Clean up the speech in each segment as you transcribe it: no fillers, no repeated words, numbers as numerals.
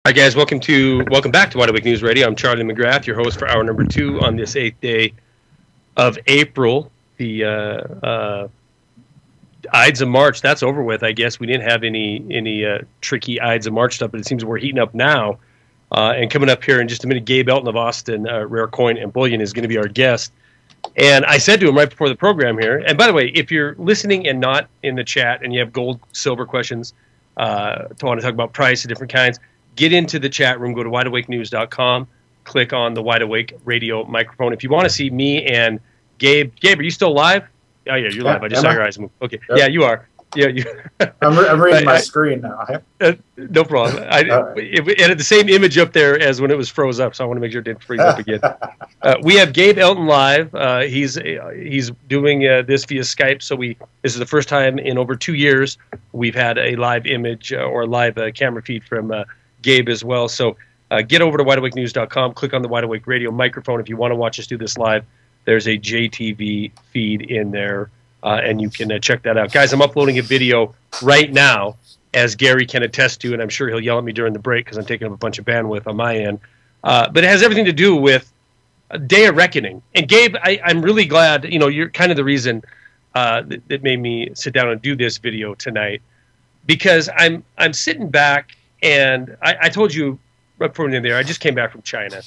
Hi guys, welcome back to Wide Awake News Radio. I'm Charlie McGrath, your host for hour number 2 on this 8th day of April. The Ides of March, that's over with. I guess we didn't have any tricky Ides of March stuff, but it seems we're heating up now. And coming up here in just a minute, Gabe Elton of Austin, Rare Coin and Bullion is going to be our guest. And I said to him right before the program here, and by the way, if you're listening and not in the chat and you have gold, silver questions, to want to talk about price of different kinds, get into the chat room, go to wideawakenews.com, click on the Wide Awake radio microphone. If you want to see me and Gabe, are you still live? Oh, yeah, you're live. I just saw your eyes move. Okay. Yep. Yeah, you are. Yeah, I'm reading my screen now. No problem. It had the same image up there as when it was froze up, so I want to make sure it didn't freeze up again. We have Gabe Elton live. He's doing this via Skype, so this is the first time in over 2 years we've had a live image or live camera feed from Gabe as well. So get over to wideawakenews.com, click on the Wide Awake radio microphone if you want to watch us do this live. There's a JTV feed in there. And you can check that out. Guys, I'm uploading a video right now, as Gary can attest to, and I'm sure he'll yell at me during the break because I'm taking up a bunch of bandwidth on my end. But it has everything to do with a day of reckoning. And Gabe, I'm really glad, you're kind of the reason that made me sit down and do this video tonight, because I'm sitting back, and I told you right before we were there, I just came back from China.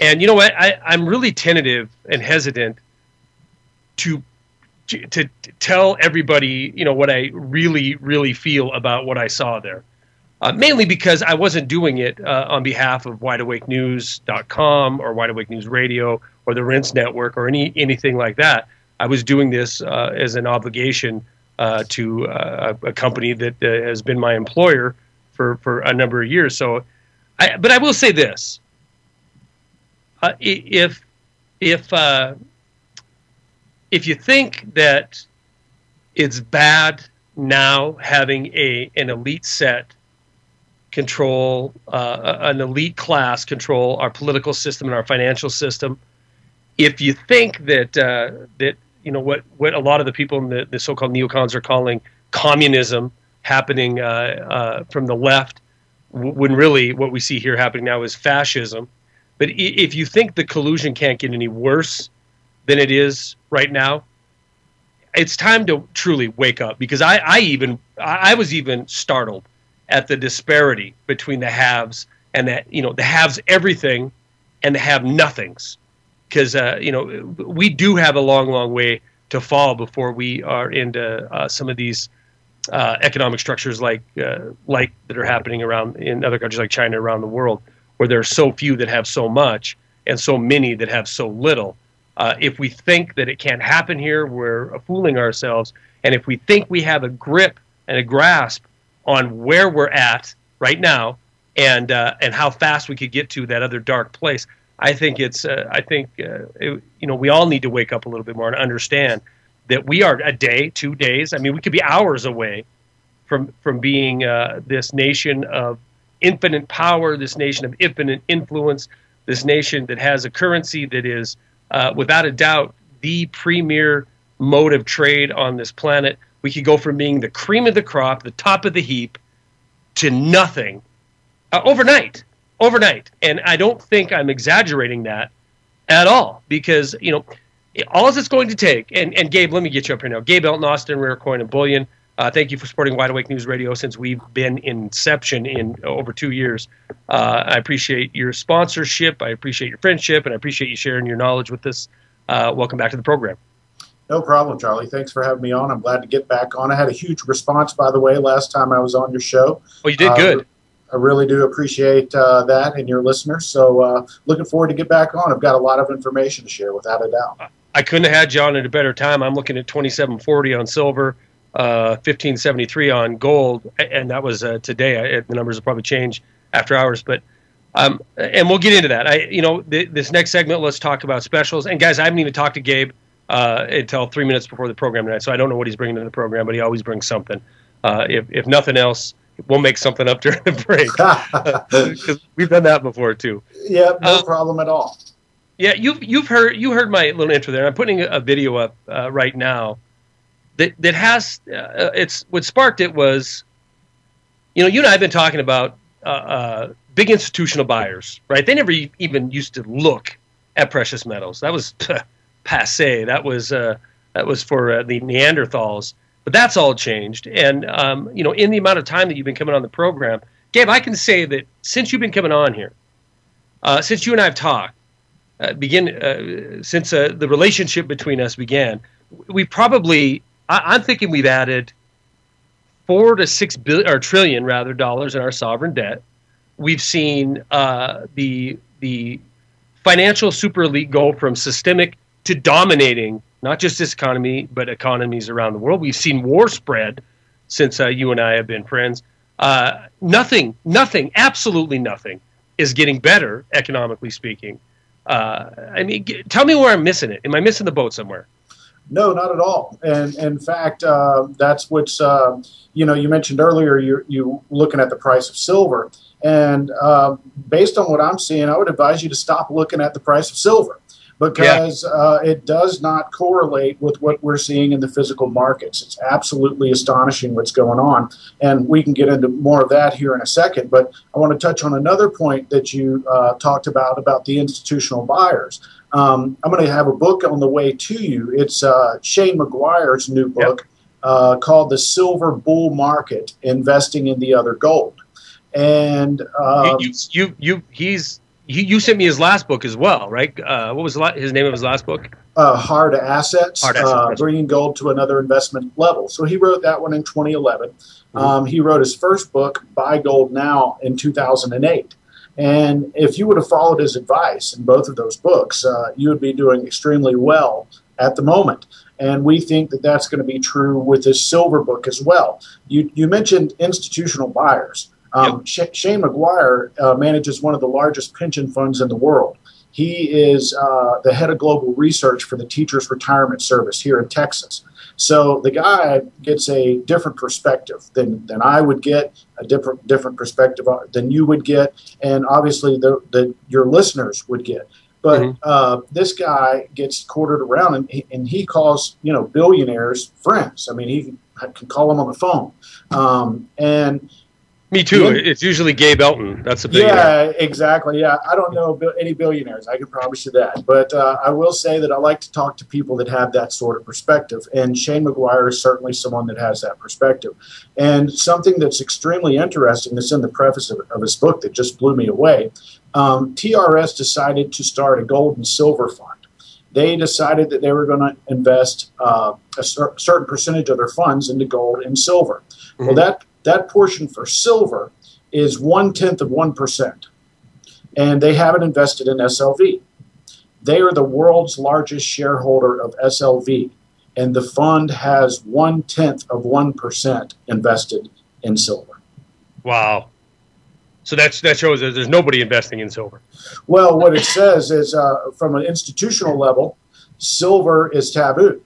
And you know what? I'm really tentative and hesitant to tell everybody, what I really, really feel about what I saw there. Mainly because I wasn't doing it on behalf of wideawakenews.com or Wide Awake News Radio or the Rinse Network or anything like that. I was doing this as an obligation to a company that has been my employer for a number of years. So, but I will say this: if you think that it's bad now having an elite set control, an elite class control our political system and our financial system, if you think that what a lot of the people in the so-called neocons are calling communism happening from the left, when really what we see here happening now is fascism, but if you think the collusion can't get any worse than it is right now, it's time to truly wake up, because I was even startled at the disparity between the haves and the haves everything and the have nothings, because we do have a long way to fall before we are into some of these economic structures like that are happening around in other countries like China around the world, where there are so few that have so much and so many that have so little. If we think that it can't happen here, we're fooling ourselves. And if we think we have a grip and a grasp on where we're at right now and how fast we could get to that other dark place, I think we all need to wake up a little bit more and understand that we are a day, 2 days. I mean, we could be hours away from being this nation of infinite power, this nation of infinite influence, this nation that has a currency that is without a doubt the premier mode of trade on this planet. We could go from being the cream of the crop, the top of the heap, to nothing overnight. And I don't think I'm exaggerating that at all, because all it's going to take, and Gabe, let me get you up here now. Gabe Elton, Austin, Rare Coin and Bullion. Thank you for supporting Wide Awake News Radio since we've been in inception in over 2 years. I appreciate your sponsorship. I appreciate your friendship, and I appreciate you sharing your knowledge with us. Welcome back to the program. No problem, Charlie. Thanks for having me on. I'm glad to get back on. I had a huge response, by the way, last time I was on your show. Oh, you did good. I really do appreciate that and your listeners. So looking forward to get back on. I've got a lot of information to share, without a doubt. I couldn't have had you on at a better time. I'm looking at 2740 on silver, 1573 on gold, and that was today. The numbers will probably change after hours, but and we'll get into that. This next segment, let's talk about specials. And guys, I haven't even talked to Gabe until 3 minutes before the program tonight, so I don't know what he's bringing to the program, but he always brings something. If nothing else, we'll make something up during the break, because we've done that before too. Yeah, no problem at all. Yeah, you heard my little intro there. I'm putting a video up right now that has it's what sparked it was, you and I have been talking about big institutional buyers, right? They never even used to look at precious metals. That was passé. That was for the Neanderthals. But that's all changed. And in the amount of time that you've been coming on the program, Gabe, I can say that since you've been coming on here, since you and I have talked, since the relationship between us began, we probably, I'm thinking we've added $4 to $6 trillion dollars in our sovereign debt. We've seen the financial super elite go from systemic to dominating not just this economy, but economies around the world. We've seen war spread since you and I have been friends. Nothing, absolutely nothing is getting better, economically speaking. I mean, tell me where I'm missing it. Am I missing the boat somewhere? No, not at all. And in fact, that's what's, you mentioned earlier, you looking at the price of silver. And based on what I'm seeing, I would advise you to stop looking at the price of silver, because it does not correlate with what we're seeing in the physical markets. It's absolutely astonishing what's going on. And we can get into more of that here in a second. But I want to touch on another point that you talked about the institutional buyers. I'm going to have a book on the way to you. It's Shane McGuire's new book called The Silver Bull Market, Investing in the Other Gold. And you sent me his last book as well, right? What was his name of his last book? Hard Assets, Bringing Gold to Another Investment Level. So he wrote that one in 2011. He wrote his first book, Buy Gold Now, in 2008. And if you would have followed his advice in both of those books, you would be doing extremely well at the moment. And we think that that's going to be true with this silver book as well. You mentioned institutional buyers. Shane McGuire manages one of the largest pension funds in the world. He is the head of global research for the Teachers Retirement Service here in Texas. So the guy gets a different perspective than I would get, a different perspective than you would get, and obviously your listeners would get. But this guy gets quartered around, and he calls billionaires friends. I mean, he can call them on the phone, and. Me too. It's usually Gabe Elton. That's a billionaire. Yeah, exactly. Yeah, I don't know any billionaires. I can promise you that. But I will say that I like to talk to people that have that sort of perspective. And Shane McGuire is certainly someone that has that perspective. And something that's extremely interesting that's in the preface of his book that just blew me away, TRS decided to start a gold and silver fund. They decided that they were going to invest a certain percentage of their funds into gold and silver. Well, that portion for silver is 1/10 of 1%, and they haven't invested in SLV. They are the world's largest shareholder of SLV, and the fund has 1/10 of 1% invested in silver. Wow. So that shows that there's nobody investing in silver. Well, what it says is from an institutional level, silver is taboo.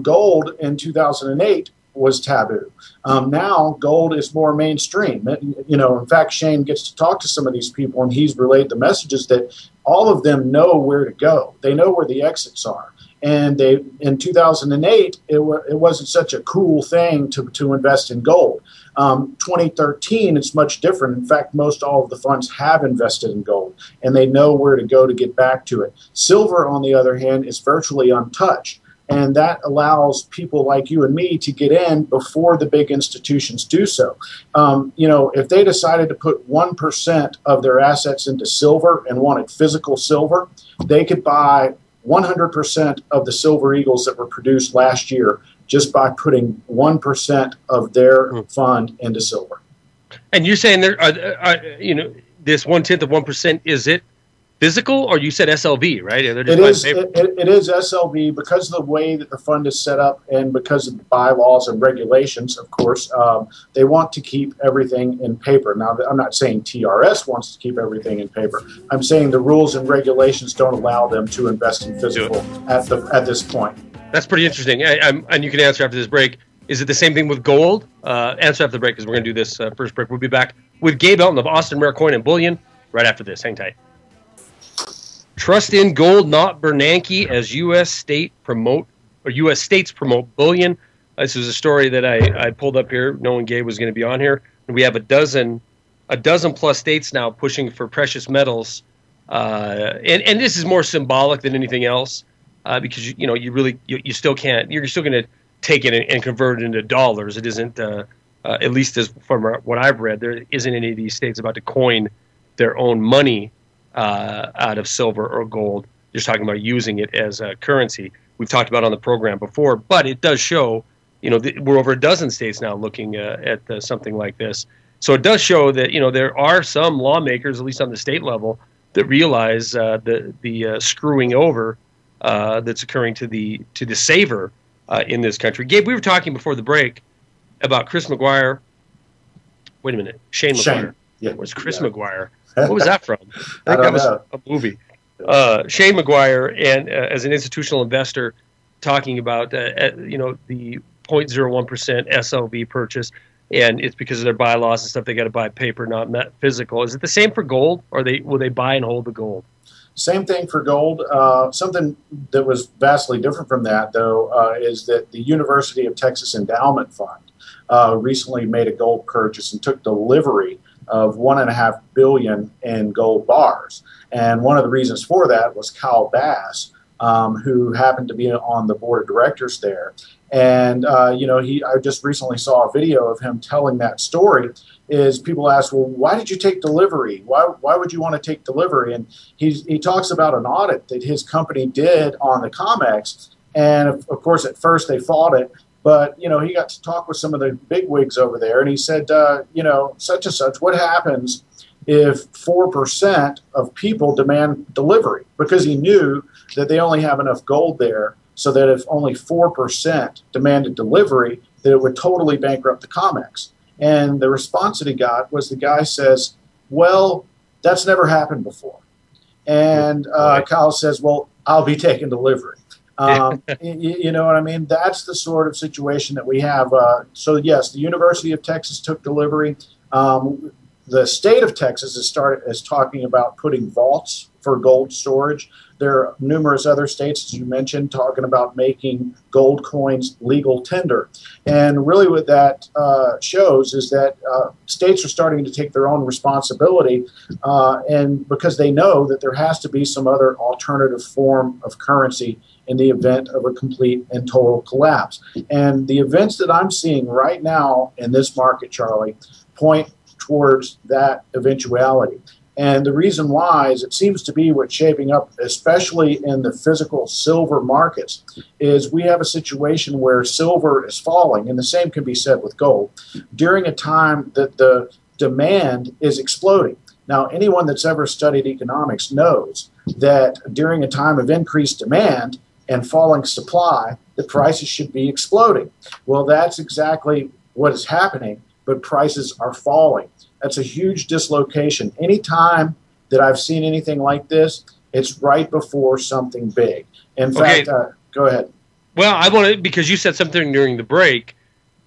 Gold in 2008 was taboo. Now gold is more mainstream. In fact, Shane gets to talk to some of these people, and he's relayed the messages that all of them know where to go. They know where the exits are. And in 2008, it wasn't such a cool thing to invest in gold. 2013, it's much different. In fact, most all of the funds have invested in gold, and they know where to go to get back to it. Silver, on the other hand, is virtually untouched. And that allows people like you and me to get in before the big institutions do so. If they decided to put 1% of their assets into silver and wanted physical silver, they could buy 100% of the silver eagles that were produced last year just by putting 1% of their fund into silver. And you're saying there this 1/10 of 1%, is it physical, or you said SLV, right? It is SLV because of the way that the fund is set up and because of the bylaws and regulations, of course. They want to keep everything in paper. Now, I'm not saying TRS wants to keep everything in paper. I'm saying the rules and regulations don't allow them to invest in physical at this point. That's pretty interesting. And you can answer after this break. Is it the same thing with gold? Answer after the break, because we're going to do this first break. We'll be back with Gabe Elton of Austin Rare Coin and Bullion right after this. Hang tight. Trust in gold, not Bernanke, as U.S. states promote bullion. This is a story that I pulled up here, knowing Gabe was going to be on here. And we have a dozen a dozen plus states now pushing for precious metals, and this is more symbolic than anything else, because you still can't. You're still going to take it and convert it into dollars. It isn't, at least as from what I've read, there isn't any of these states about to coin their own money out of silver or gold. Just talking about using it as a currency. We've talked about it on the program before, but it does show, we're over a dozen states now looking at something like this. So it does show that, there are some lawmakers, at least on the state level, that realize the screwing over that's occurring to the saver in this country. Gabe, we were talking before the break about Chris McGuire. Wait a minute, Shane McGuire. Yeah. Where's Chris McGuire? What was that from? I think that was a movie. Shane McGuire, and as an institutional investor, talking about the 0.01% SLV purchase, and it's because of their bylaws and stuff. They got to buy paper, not physical. Is it the same for gold, or will they buy and hold the gold? Same thing for gold. Something that was vastly different from that, though, is that the University of Texas Endowment Fund recently made a gold purchase and took delivery of $1.5 billion in gold bars. And one of the reasons for that was Kyle Bass, who happened to be on the board of directors there. And, I just recently saw a video of him telling that story. Is people ask, well, why did you take delivery? Why would you want to take delivery? And he talks about an audit that his company did on the COMEX. And, of course, at first they fought it. But, he got to talk with some of the bigwigs over there, and he said, such and such, what happens if 4% of people demand delivery? Because he knew that they only have enough gold there, so that if only 4% demanded delivery, that it would totally bankrupt the COMEX. And the response that he got was the guy says, well, that's never happened before. And Kyle says, well, I'll be taking delivery. You know what I mean? That's the sort of situation that we have. So, yes, the University of Texas took delivery. The state of Texas is talking about putting vaults for gold storage. There are numerous other states, as you mentioned, talking about making gold coins legal tender. And really what that shows is that states are starting to take their own responsibility, and because they know that there has to be some other alternative form of currency in the event of a complete and total collapse. And the events that I'm seeing right now in this market, Charlie, point towards that eventuality. And the reason why is it seems to be what's shaping up, especially in the physical silver markets, is we have a situation where silver is falling, and the same can be said with gold, during a time that the demand is exploding. Now, anyone that's ever studied economics knows that during a time of increased demand and falling supply, the prices should be exploding. Well, that's exactly what is happening, but prices are falling. That's a huge dislocation. Anytime that I've seen anything like this, it's right before something big. In fact, go ahead. Well, I want to, because you said something during the break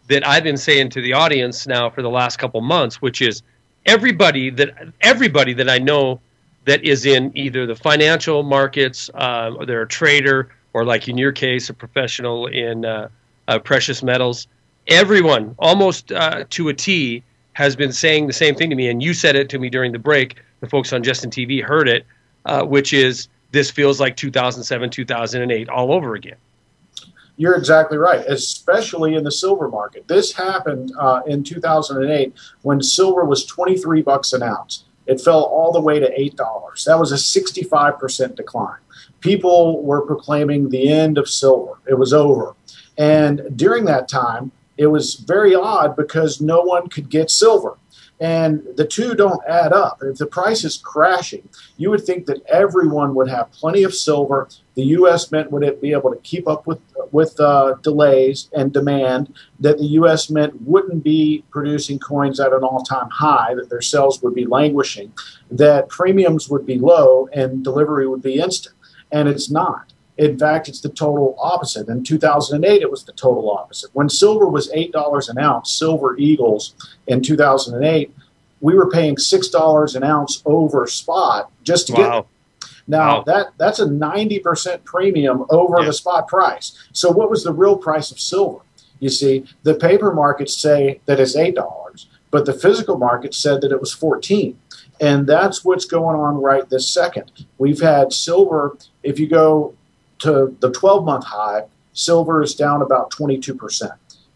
that I've been saying to the audience now for the last couple months, which is everybody that I know that is in either the financial markets, or they're a trader, or like in your case, a professional in precious metals, everyone almost to a T has been saying the same thing to me, and you said it to me during the break. The folks on Justin TV heard it, which is this feels like 2007, 2008 all over again. You're exactly right, especially in the silver market. This happened in 2008 when silver was $23 an ounce. It fell all the way to $8. That was a 65% decline. People were proclaiming the end of silver. It was over. And during that time, it was very odd because no one could get silver. And the two don't add up. If the price is crashing, you would think that everyone would have plenty of silver. The U.S. Mint would be able to keep up with delays and demand, that the U.S. Mint wouldn't be producing coins at an all-time high, that their sales would be languishing, that premiums would be low and delivery would be instant. And it's not. In fact, it's the total opposite. In 2008, it was the total opposite. When silver was $8 an ounce, Silver Eagles in 2008, we were paying $6 an ounce over spot just to get it. Now, that's a 90% premium over the spot price. So what was the real price of silver? You see, the paper markets say that it's $8, but the physical market said that it was 14. And that's what's going on right this second. We've had silver, if you go to the 12-month high, silver is down about 22%.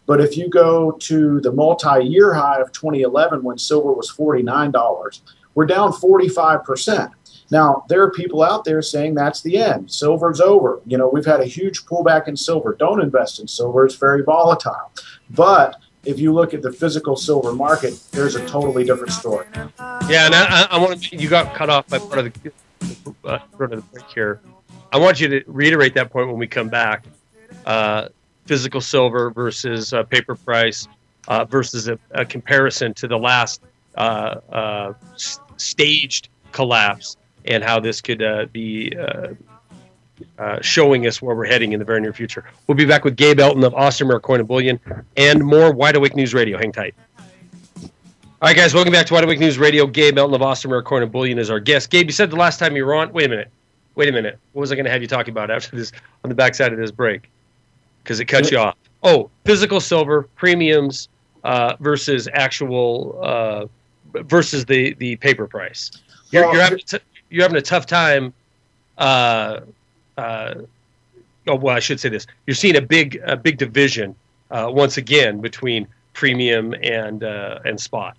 But if you go to the multi-year high of 2011 when silver was $49, we're down 45%. Now, there are people out there saying that's the end. Silver's over. You know, we've had a huge pullback in silver. Don't invest in silver. It's very volatile. But if you look at the physical silver market, there's a totally different story. Yeah, and I want to, you got cut off by part of the break here. I want you to reiterate that point when we come back. Physical silver versus paper price versus a comparison to the last staged collapse, and how this could be showing us where we're heading in the very near future. We'll be back with Gabe Elton of Ostermeyer Coin and Bullion and more Wide Awake News Radio. Hang tight. All right, guys, welcome back to Wide Awake News Radio. Gabe Elton of Ostermeyer Coin and Bullion is our guest. Gabe, you said the last time you were on. Wait a minute. What was I going to have you talking about after this on the backside of this break? Because it cuts you off. Oh, physical silver premiums versus actual versus the paper price. You're having a tough time. Oh, well, I should say this. You're seeing a big division once again between premium and spot.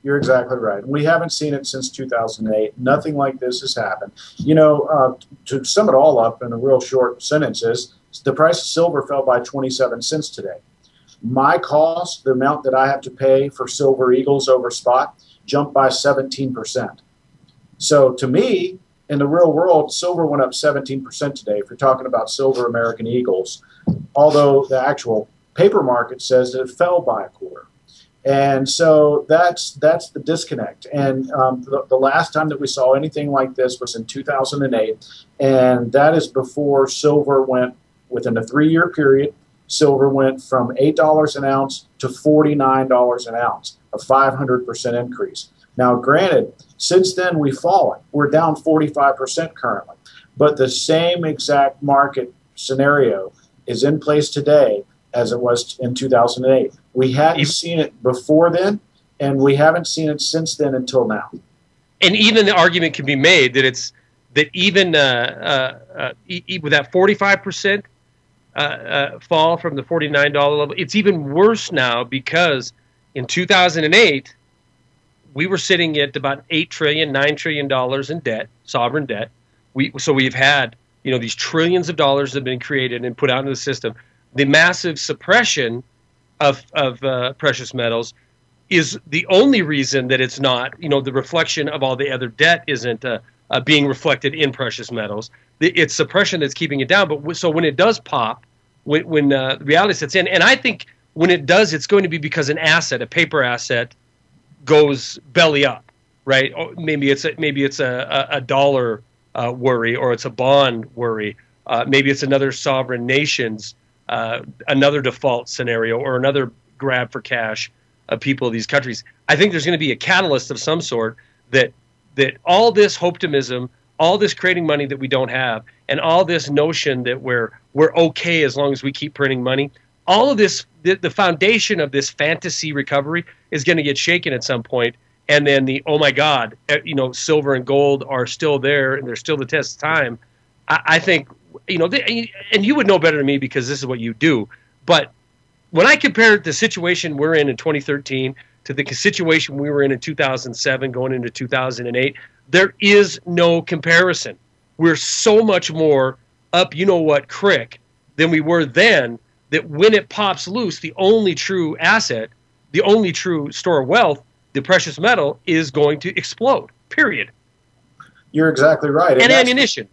You're exactly right. We haven't seen it since 2008. Nothing like this has happened. You know, to sum it all up in a real short sentence is the price of silver fell by 27 cents today. My cost, the amount that I have to pay for silver eagles over spot, jumped by 17%. So to me, in the real world, silver went up 17% today if you're talking about silver American eagles, although the actual paper market says that it fell by a quarter. And so that's the disconnect. And the last time that we saw anything like this was in 2008, and that is before silver went, within a 3-year period, silver went from $8 an ounce to $49 an ounce, a 500% increase. Now, granted, since then we've fallen. We're down 45% currently. But the same exact market scenario is in place today as it was in 2008. We hadn't seen it before then, and we haven't seen it since then until now. And even the argument can be made that it's that even with that 45% fall from the $49 level, it's even worse now because in 2008 we were sitting at about $8 trillion, $9 trillion in debt, sovereign debt. So we've had, you know, these trillions of dollars that have been created and put out into the system. The massive suppression of precious metals is the only reason that it's not, you know, the reflection of all the other debt isn't being reflected in precious metals. It's suppression that's keeping it down. But so when it does pop, when reality sets in, and I think when it does, it's going to be because an asset, a paper asset, goes belly up, right? Or maybe it's a dollar worry, or it's a bond worry. Maybe it's another sovereign nation's another default scenario, or another grab for cash of people of these countries. I think there's going to be a catalyst of some sort that all this optimism, all this creating money that we don't have, and all this notion that we're okay as long as we keep printing money, all of this, the foundation of this fantasy recovery is going to get shaken at some point, and then oh my God, you know, silver and gold are still there, and they're still the test of time. I think, you know, and you would know better than me because this is what you do, but when I compare the situation we're in 2013 to the situation we were in 2007 going into 2008, there is no comparison. We're so much more up, you know what, crick than we were then, that when it pops loose, the only true asset, the only true store of wealth, the precious metal, is going to explode, period. You're exactly right. And ammunition.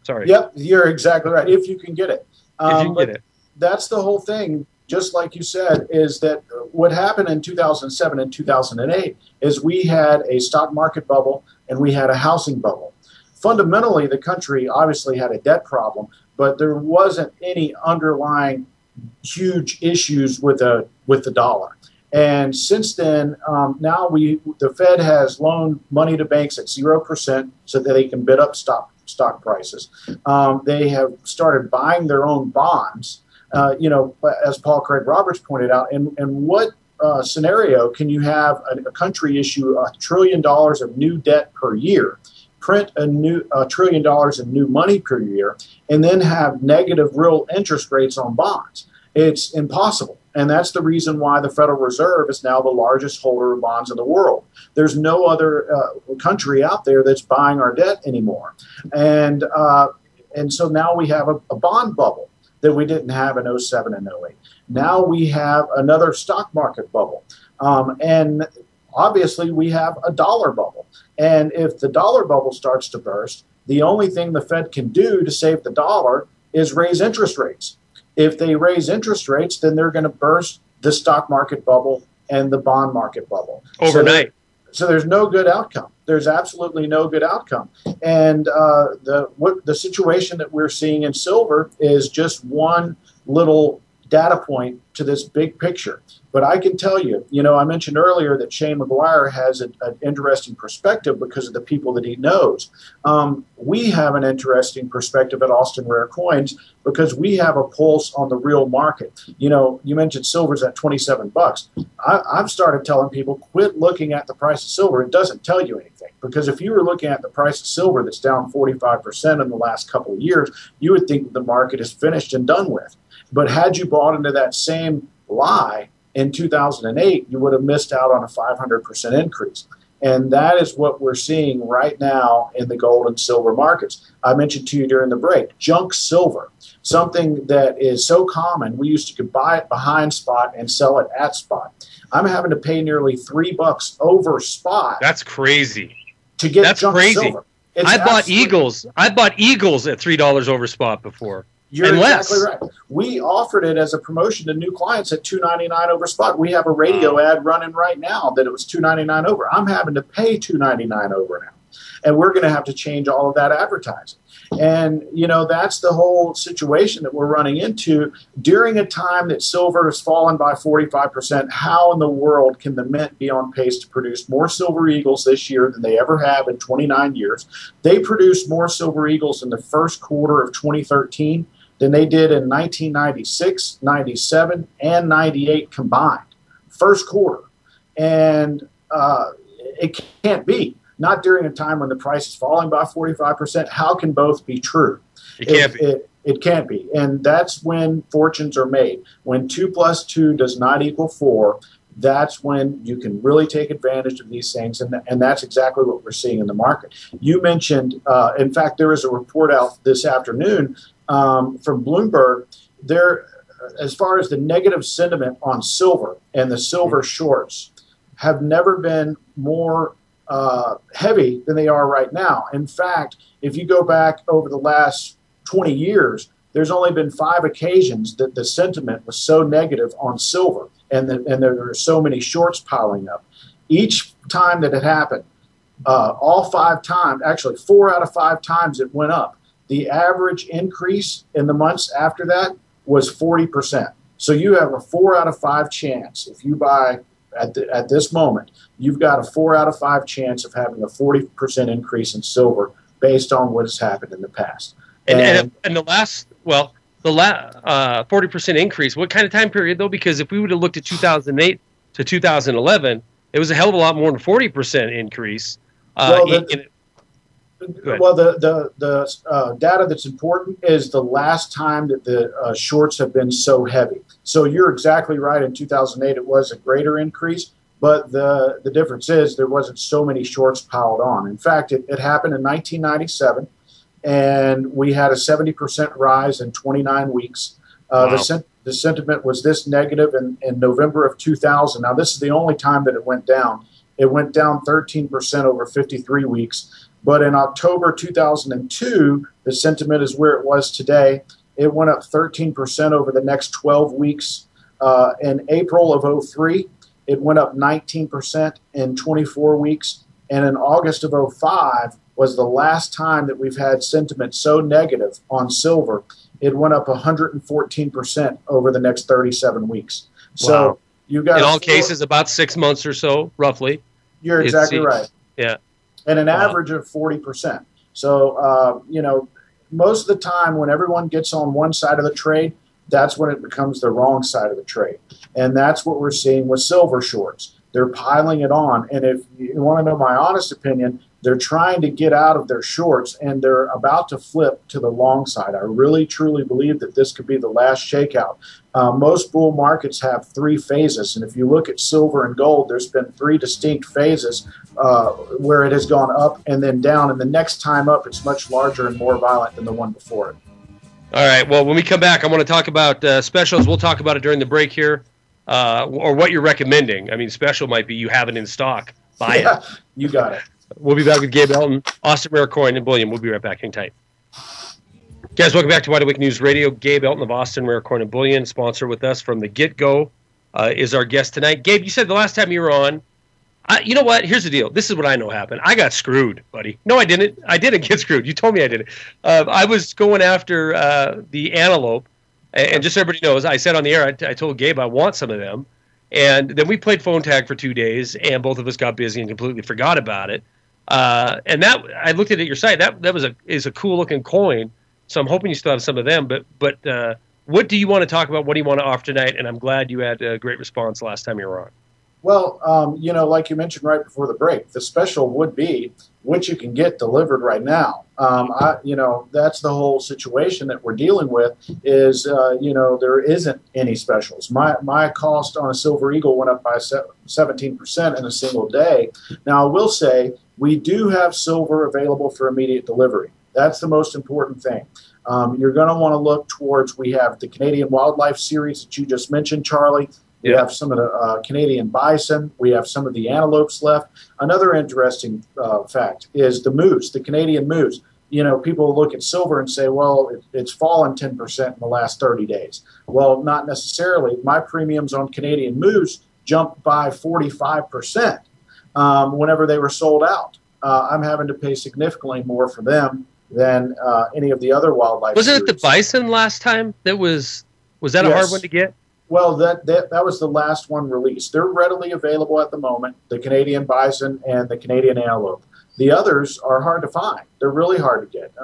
Sorry. Yep, you're exactly right, if you can get it. If you can get it. That's the whole thing, just like you said, is that what happened in 2007 and 2008 is we had a stock market bubble and we had a housing bubble. Fundamentally, the country obviously had a debt problem, but there wasn't any underlying huge issues with the dollar. And since then, now the Fed has loaned money to banks at 0% so that they can bid up stock prices. They have started buying their own bonds, you know, as Paul Craig Roberts pointed out. And what scenario can you have a country issue $1 trillion of new debt per year, print $1 trillion in new money per year, and then have negative real interest rates on bonds? It's impossible. And that's the reason why the Federal Reserve is now the largest holder of bonds in the world. There's no other country out there that's buying our debt anymore. And so now we have a bond bubble that we didn't have in 07 and 08. Now we have another stock market bubble. And obviously we have a dollar bubble. And if the dollar bubble starts to burst, the only thing the Fed can do to save the dollar is raise interest rates. If they raise interest rates, then they're going to burst the stock market bubble and the bond market bubble. Overnight. So there's no good outcome. There's absolutely no good outcome. And the situation that we're seeing in silver is just one little data point to this big picture. But I can tell you, I mentioned earlier that Shane McGuire has an interesting perspective because of the people that he knows. We have an interesting perspective at Austin Rare Coins because we have a pulse on the real market. You mentioned silver's at $27. I've started telling people, quit looking at the price of silver. It doesn't tell you anything. Because if you were looking at the price of silver that's down 45% in the last couple of years, you would think that the market is finished and done with. But had you bought into that same lie in 2008, you would have missed out on a 500% increase. And that is what we're seeing right now in the gold and silver markets. I mentioned to you during the break, junk silver, something that is so common. We used to buy it behind spot and sell it at spot. I'm having to pay nearly $3 over spot. That's crazy. To get That's junk crazy. silver. I bought Eagles at $3 over spot before. You're exactly right. We offered it as a promotion to new clients at $2.99 over spot. We have a radio ad running right now that it was $2.99 over. I'm having to pay $2.99 over now. And we're going to have to change all of that advertising. And, that's the whole situation that we're running into. During a time that silver has fallen by 45%, how in the world can the Mint be on pace to produce more Silver Eagles this year than they ever have in 29 years? They produced more Silver Eagles in the first quarter of 2013 than they did in 1996, 97, and 98 combined. First quarter. And it can't be. Not during a time when the price is falling by 45%. How can both be true? It can't be. It can't be. And that's when fortunes are made. When 2 + 2 does not equal 4, that's when you can really take advantage of these things. And that's exactly what we're seeing in the market. You mentioned, in fact, there is a report out this afternoon from Bloomberg. There, as far as the negative sentiment on silver and the silver shorts have never been more heavy than they are right now. In fact, if you go back over the last 20 years, there's only been 5 occasions that the sentiment was so negative on silver and there were so many shorts piling up. Each time that it happened, all 5 times, actually 4 out of 5 times it went up. The average increase in the months after that was 40%. So you have a 4 out of 5 chance. If you buy at this moment, you've got a 4 out of 5 chance of having a 40% increase in silver based on what has happened in the past. And the last 40% increase, what kind of time period though? Because if we would have looked at 2008 to 2011, it was a hell of a lot more than 40% increase. The data that's important is the last time that the shorts have been so heavy. So you're exactly right. In 2008, it was a greater increase, but the difference is there wasn't so many shorts piled on. In fact, it happened in 1997, and we had a 70% rise in 29 weeks. Wow. The sentiment was this negative in November of 2000. Now, this is the only time that it went down. It went down 13% over 53 weeks. But in October 2002, the sentiment is where it was today. It went up 13% over the next 12 weeks. In April of 2003, it went up 19% in 24 weeks. And in August of 2005 was the last time that we've had sentiment so negative on silver. It went up 114% over the next 37 weeks. So wow. You got in all cases about 6 months or so, roughly. You're exactly right. Yeah. And an average of 40%. So, most of the time when everyone gets on one side of the trade, that's when it becomes the wrong side of the trade. And that's what we're seeing with silver shorts. They're piling it on. And if you want to know my honest opinion, they're trying to get out of their shorts, and they're about to flip to the long side. I really, truly believe that this could be the last shakeout. Most bull markets have 3 phases, and if you look at silver and gold, there's been 3 distinct phases where it has gone up and then down, and the next time up, it's much larger and more violent than the one before it. All right, well, when we come back, I want to talk about specials. We'll talk about it during the break here, or what you're recommending. I mean, special might be you have it in stock. Buy it. You got it. We'll be back with Gabe Elton, Austin Rare Coin, and Bullion. We'll be right back. Hang tight. Guys, welcome back to Wide Awake News Radio. Gabe Elton of Austin Rare Coin and Bullion, sponsor with us from the get-go, is our guest tonight. Gabe, you said the last time you were on, you know what? Here's the deal. This is what I know happened. I got screwed, buddy. No, I didn't. I didn't get screwed. You told me I didn't. I was going after the antelope, and just so everybody knows, I said on the air, I told Gabe I want some of them, and then we played phone tag for 2 days, and both of us got busy and completely forgot about it. And that I looked at your site. That is a cool looking coin. So I'm hoping you still have some of them. But what do you want to talk about? What do you want to offer tonight? And I'm glad you had a great response last time you were on. Well, like you mentioned right before the break, the special would be what you can get delivered right now. That's the whole situation that we're dealing with is, there isn't any specials. My cost on a Silver Eagle went up by 17% in a single day. Now, I will say we do have silver available for immediate delivery. That's the most important thing. You're going to want to look towards, we have the Canadian Wildlife Series that you just mentioned, Charlie. We have some of the Canadian bison. We have some of the antelopes left. Another interesting fact is the moose, the Canadian moose. People look at silver and say, well, it's fallen 10% in the last 30 days. Well, not necessarily. My premiums on Canadian moose jumped by 45% whenever they were sold out. I'm having to pay significantly more for them than any of the other wildlife Wasn't series. It the bison last time? Was that a hard one to get? Well, that was the last one released. They're readily available at the moment, the Canadian bison and the Canadian antelope. The others are hard to find. They're really hard to get.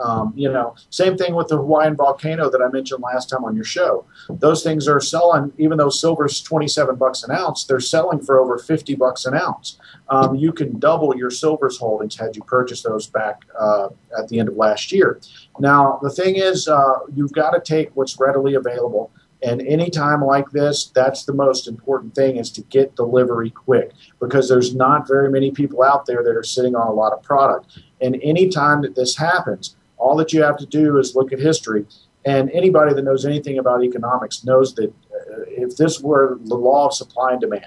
Same thing with the Hawaiian volcano that I mentioned last time on your show. Those things are selling, even though silver's $27 an ounce, they're selling for over $50 an ounce. You can double your silver's holdings had you purchased those back at the end of last year. Now, the thing is, you've got to take what's readily available. And any time like this, that's the most important thing is to get delivery quick because there's not very many people out there that are sitting on a lot of product. And any time that this happens, all that you have to do is look at history. And anybody that knows anything about economics knows that if this were the law of supply and demand,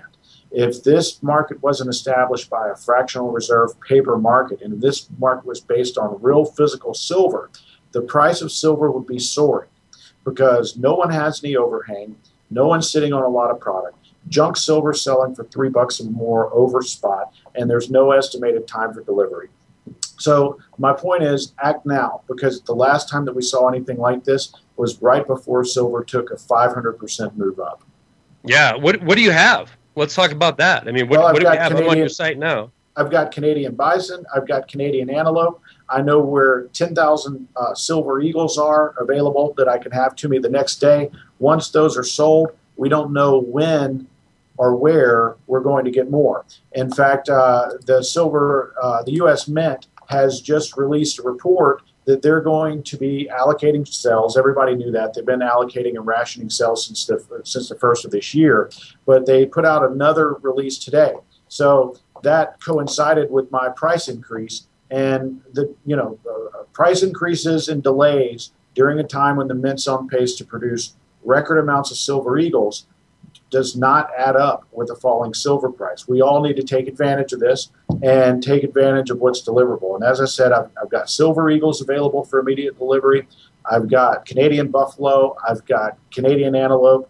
if this market wasn't established by a fractional reserve paper market, and if this market was based on real physical silver, the price of silver would be soaring. Because no one has any overhang, no one's sitting on a lot of product. Junk silver selling for $3 or more over spot, and there's no estimated time for delivery. So my point is, act now, because the last time that we saw anything like this was right before silver took a 500% move up. Yeah, what do you have? Let's talk about that. I mean, what do you have on your site now? I've got Canadian bison. I've got Canadian antelope. I know where 10,000 Silver Eagles are available that I can have to me the next day. Once those are sold, we don't know when or where we're going to get more. In fact, the U.S. Mint has just released a report that they're going to be allocating cells. Everybody knew that. They've been allocating and rationing cells since the first of this year. But they put out another release today. So that coincided with my price increase. And the price increases and delays during a time when the Mint's on pace to produce record amounts of Silver Eagles does not add up with a falling silver price. We all need to take advantage of this and take advantage of what's deliverable. And as I said, I've got Silver Eagles available for immediate delivery. I've got Canadian Buffalo. I've got Canadian Antelope.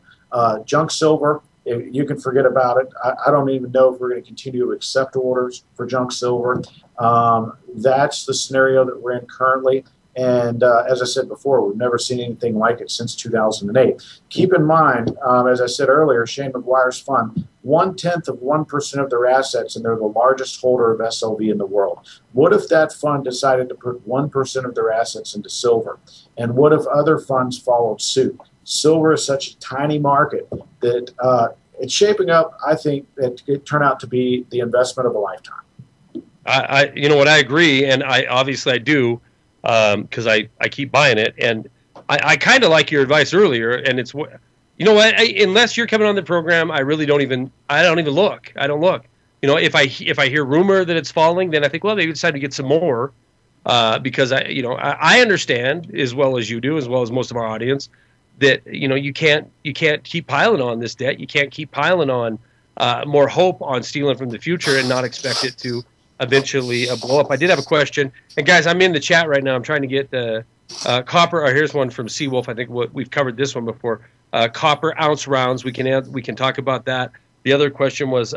Junk silver, you can forget about it. I don't even know if we're going to continue to accept orders for junk silver. That's the scenario that we're in currently. And as I said before, we've never seen anything like it since 2008. Keep in mind, as I said earlier, Shane McGuire's fund, 0.1% of their assets, and they're the largest holder of SLV in the world. What if that fund decided to put 1% of their assets into silver? And what if other funds followed suit? silver is such a tiny market that it's shaping up, I think, that it turn out to be the investment of a lifetime. You know what, I agree, and I do, because I keep buying it, and I kind of like your advice earlier, and it's, you know what, unless you're coming on the program, I don't even look. I don't look. You know, if I hear rumor that it's falling, then I think, well, they decided to get some more, because I understand as well as you do, as well as most of our audience, that you can't keep piling on this debt. You can't keep piling on more hope on stealing from the future and not expect it to eventually blow up. I did have a question, and guys, I'm in the chat right now. I'm trying to get the copper. Here's one from Seawolf. I think we've covered this one before. Copper ounce rounds. We can talk about that. The other question was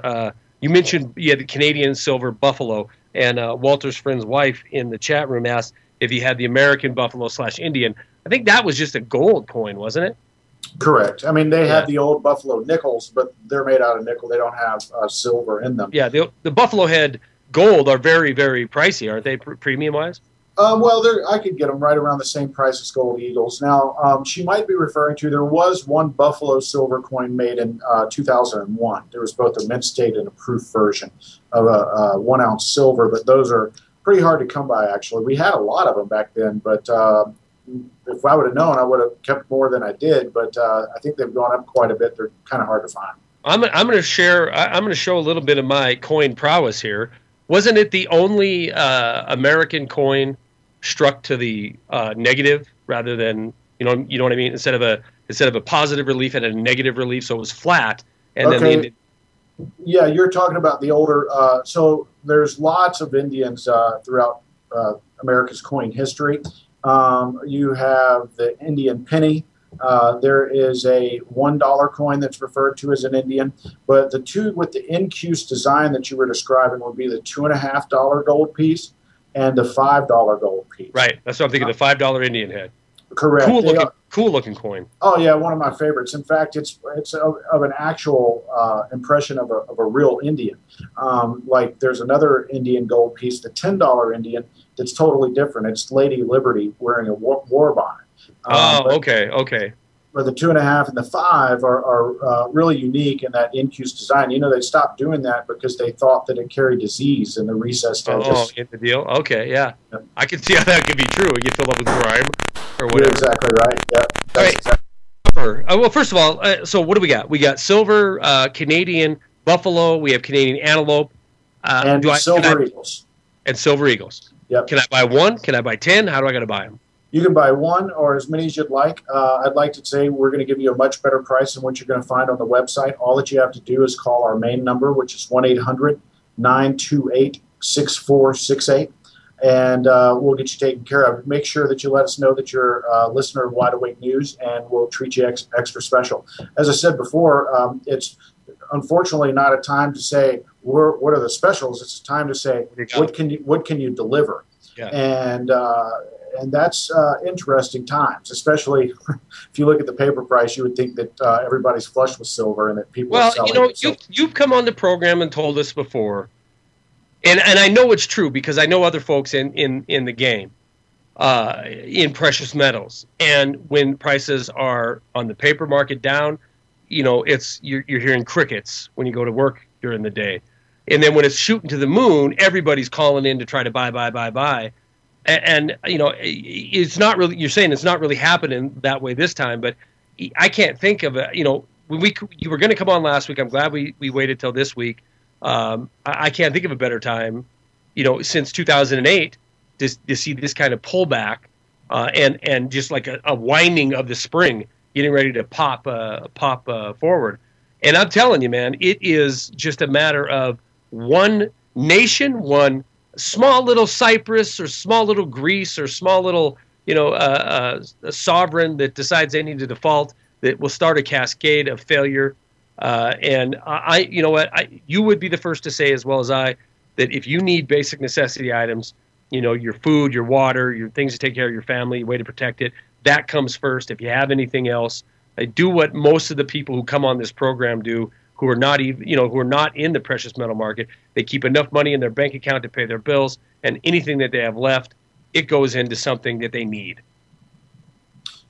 you mentioned the Canadian silver buffalo, and Walter's friend's wife in the chat room asked if he had the American buffalo / Indian. I think that was just a gold coin, wasn't it? Correct. I mean, they have the old buffalo nickels, but they're made out of nickel. They don't have silver in them. Yeah, the buffalo head gold are very, very pricey, aren't they, premium-wise? Well, I could get them right around the same price as gold eagles. Now, she might be referring to, there was one buffalo silver coin made in 2001. There was both a mint state and a proof version of a 1 ounce silver, but those are pretty hard to come by, actually. We had a lot of them back then, but if I would have known, I would have kept more than I did, but I think they've gone up quite a bit. They're kind of hard to find. I'm going to show a little bit of my coin prowess here. Wasn't it the only American coin struck to the negative rather than you know what I mean? Instead of a positive relief and a negative relief, so it was flat. And then yeah, you're talking about the older. So there's lots of Indians throughout America's coin history. You have the Indian penny. There is a $1 coin that's referred to as an Indian, but the two with the incuse design that you were describing would be the $2.50 gold piece and the $5 gold piece. Right. That's what I'm thinking. The $5 Indian head. Correct. Cool looking coin. Oh yeah, one of my favorites. In fact, it's of an actual impression of a real Indian. Like there's another Indian gold piece, the $10 Indian, that's totally different. It's Lady Liberty wearing a war bonnet. Okay. But the 2.5 and the 5 are really unique in that incuse design. You know, they stopped doing that because they thought that it carried disease in the recessed edges. Oh, in the deal? Okay, yeah. Yep. I can see how that could be true. You fill up with grime or whatever. You're exactly right. Yeah. All right. Exactly. Well, first of all, so what do we got? We got silver, Canadian buffalo. We have Canadian antelope. And silver eagles. And silver eagles. Yep. Can I buy one? Can I buy 10? How do I got to buy them? You can buy one or as many as you'd like. I'd like to say we're going to give you a much better price than what you're going to find on the website. All that you have to do is call our main number, which is 1-800-928-6468, and we'll get you taken care of. Make sure that you let us know that you're a listener of Wide Awake News, and we'll treat you extra special. As I said before, it's unfortunately not a time to say what are the specials. It's a time to say what can you deliver. Yeah. And that's interesting times, especially if you look at the paper price. You would think that everybody's flush with silver and that people are selling it. You've come on the program and told us before, and I know it's true because I know other folks in the game in precious metals. And when prices are on the paper market down, you're hearing crickets when you go to work during the day. And then when it's shooting to the moon, everybody's calling in to try to buy. And it's not really. You're saying it's not really happening that way this time, but I can't think of it. When you were going to come on last week, I'm glad we waited till this week. I can't think of a better time, since 2008 to see this kind of pullback and just like a winding of the spring, getting ready to pop forward. And I'm telling you, man, it is just a matter of one nation, one small little Cyprus or small little Greece or small little, a sovereign that decides they need to default, that will start a cascade of failure. And you would be the first to say, as well as I, that if you need basic necessity items, your food, your water, your things to take care of your family, your way to protect it, that comes first. If you have anything else, do what most of the people who come on this program do, who are not even, who are not in the precious metal market. They keep enough money in their bank account to pay their bills, and anything that they have left, it goes into something that they need.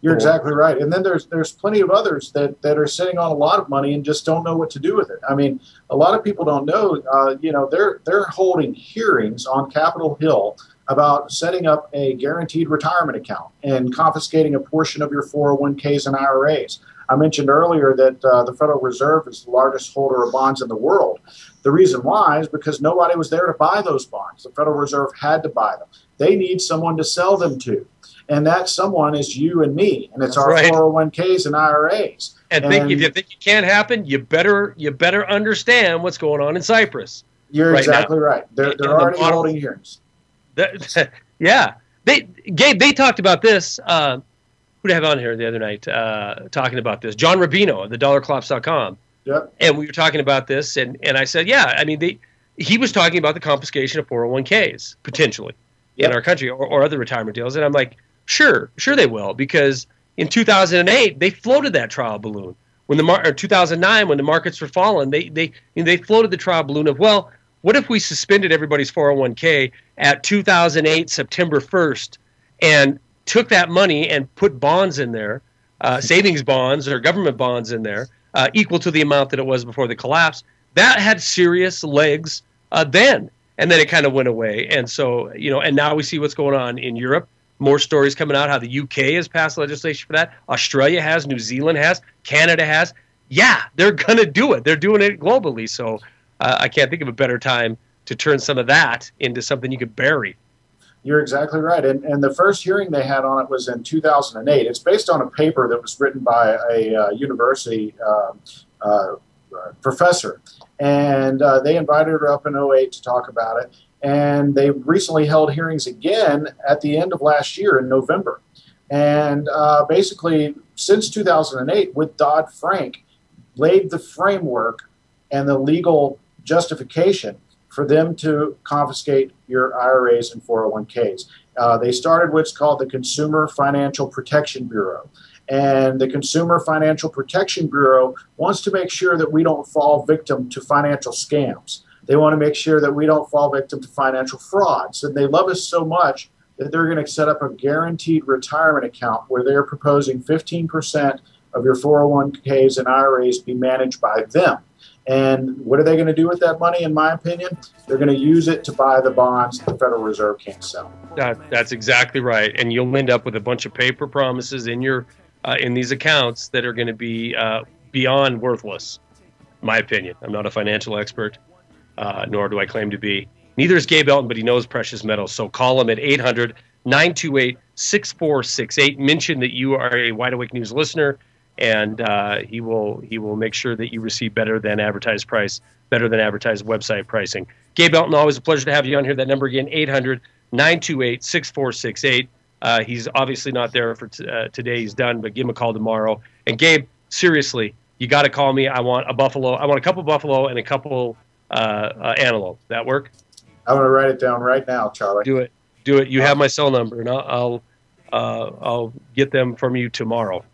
You're exactly right. And then there's plenty of others that are sitting on a lot of money and just don't know what to do with it. I mean, a lot of people don't know, they're holding hearings on Capitol Hill about setting up a guaranteed retirement account and confiscating a portion of your 401ks and IRAs. I mentioned earlier that the Federal Reserve is the largest holder of bonds in the world. The reason why is because nobody was there to buy those bonds. The Federal Reserve had to buy them. They need someone to sell them to. And that someone is you and me, and it's our 401ks and IRAs. And if you think it can't happen, you better understand what's going on in Cyprus. You're exactly right. They're already holding hearings. Yeah, Gabe, they talked about this. Who did I have on here the other night talking about this? John Rubino of the dollarclops.com. Yep. And we were talking about this, and I said, yeah, I mean, he was talking about the confiscation of 401ks potentially in our country or other retirement deals, and I'm like, sure they will, because in 2008 they floated that trial balloon when 2009 when the markets were falling. They floated the trial balloon of, well, what if we suspended everybody's 401k at 2008 September 1st and took that money and put bonds in there, savings bonds or government bonds in there, equal to the amount that it was before the collapse. That had serious legs then, and then it kind of went away. And so, and now we see what's going on in Europe. More stories coming out how the UK has passed legislation for that. Australia has, New Zealand has, Canada has. Yeah, they're going to do it. They're doing it globally. So I can't think of a better time to turn some of that into something you could bury. You're exactly right. And the first hearing they had on it was in 2008. It's based on a paper that was written by a university professor. And they invited her up in 2008 to talk about it. And they recently held hearings again at the end of last year in November. And basically, since 2008, with Dodd-Frank, laid the framework and the legal justification for them to confiscate your IRAs and 401ks. They started what's called the Consumer Financial Protection Bureau. And the Consumer Financial Protection Bureau wants to make sure that we don't fall victim to financial scams. They want to make sure that we don't fall victim to financial frauds. And they love us so much that they're going to set up a guaranteed retirement account where they're proposing 15% of your 401ks and IRAs be managed by them. And what are they going to do with that money, in my opinion? They're going to use it to buy the bonds the Federal Reserve can't sell. That's exactly right. And you'll end up with a bunch of paper promises in your in these accounts that are going to be beyond worthless, in my opinion. I'm not a financial expert, nor do I claim to be. Neither is Gabe Elton, but he knows precious metals. So call him at 800-928-6468. Mention that you are a Wide Awake News listener, and he will make sure that you receive better than advertised price, better than advertised website pricing. Gabe Elton, always a pleasure to have you on here. That number again, 800-928-6468. He's obviously not there for today. He's done, but give him a call tomorrow. And Gabe, seriously, you got to call me. I want a buffalo. I want a couple buffalo and a couple antelope. That work? I'm going to write it down right now, Charlie. Do it. You have my cell number, and I'll get them from you tomorrow.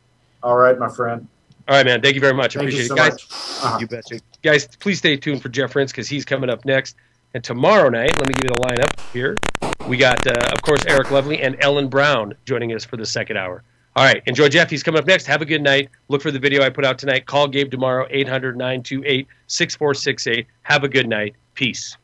All right, my friend. All right, man. Thank you very much. Thank Appreciate you it, so guys. much. You betcha. Guys, please stay tuned for Jeff Rentz because he's coming up next. And tomorrow night, let me give you the lineup here. We got, of course, Eric Lovely and Ellen Brown joining us for the second hour. All right. Enjoy Jeff. He's coming up next. Have a good night. Look for the video I put out tonight. Call Gabe tomorrow, 800-928-6468. Have a good night. Peace.